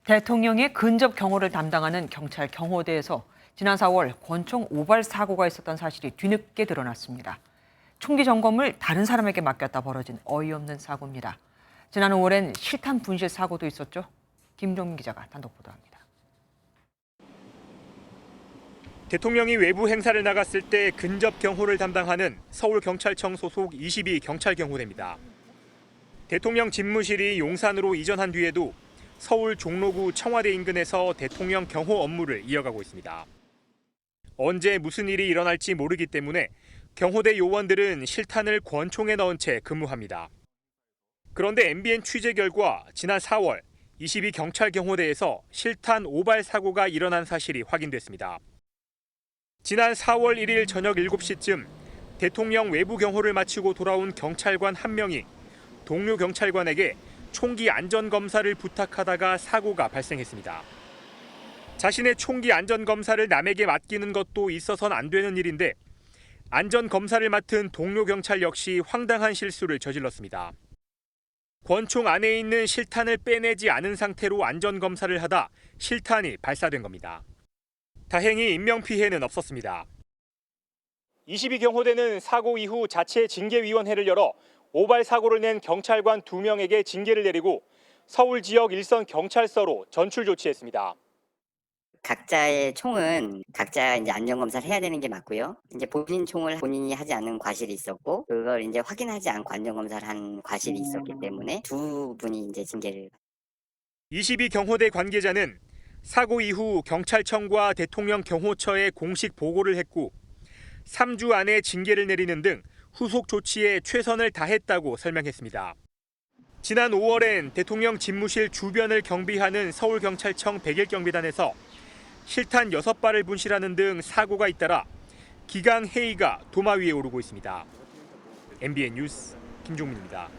대통령의 근접 경호를 담당하는 경찰 경호대에서 지난 4월 권총 오발 사고가 있었던 사실이 뒤늦게 드러났습니다. 총기 점검을 다른 사람에게 맡겼다 벌어진 어이없는 사고입니다. 지난 5월엔 실탄 분실 사고도 있었죠. 김종민 기자가 단독 보도합니다. 대통령이 외부 행사를 나갔을 때 근접 경호를 담당하는 서울경찰청 소속 22 경찰경호대입니다. 대통령 집무실이 용산으로 이전한 뒤에도 서울 종로구 청와대 인근에서 대통령 경호 업무를 이어가고 있습니다. 언제 무슨 일이 일어날지 모르기 때문에 경호대 요원들은 실탄을 권총에 넣은 채 근무합니다. 그런데 MBN 취재 결과 지난 4월 22 경찰경호대에서 실탄 오발 사고가 일어난 사실이 확인됐습니다. 지난 4월 1일 저녁 7시쯤 대통령 외부 경호를 마치고 돌아온 경찰관 한 명이 동료 경찰관에게 총기 안전검사를 부탁하다가 사고가 발생했습니다. 자신의 총기 안전검사를 남에게 맡기는 것도 있어선 안 되는 일인데 안전검사를 맡은 동료 경찰 역시 황당한 실수를 저질렀습니다. 권총 안에 있는 실탄을 빼내지 않은 상태로 안전검사를 하다 실탄이 발사된 겁니다. 다행히 인명피해는 없었습니다. 22 경호대는 사고 이후 자체 징계위원회를 열어 오발 사고를 낸 경찰관 2명에게 징계를 내리고 서울 지역 일선 경찰서로 전출 조치했습니다. 각자의 총은 각자 이제 안전검사를 해야 되는 게 맞고요. 이제 본인 총을 본인이 하지 않은 과실이 있었고, 그걸 이제 확인하지 않고 안전검사를 한 과실이 있었기 때문에 두 분이 이제 징계를. 22 경호대 관계자는 사고 이후 경찰청과 대통령 경호처에 공식 보고를 했고 3주 안에 징계를 내리는 등 후속 조치에 최선을 다했다고 설명했습니다. 지난 5월엔 대통령 집무실 주변을 경비하는 서울경찰청 101경비단에서 실탄 6발을 분실하는 등 사고가 잇따라 기강 해이가 도마 위에 오르고 있습니다. MBN 뉴스 김종민입니다.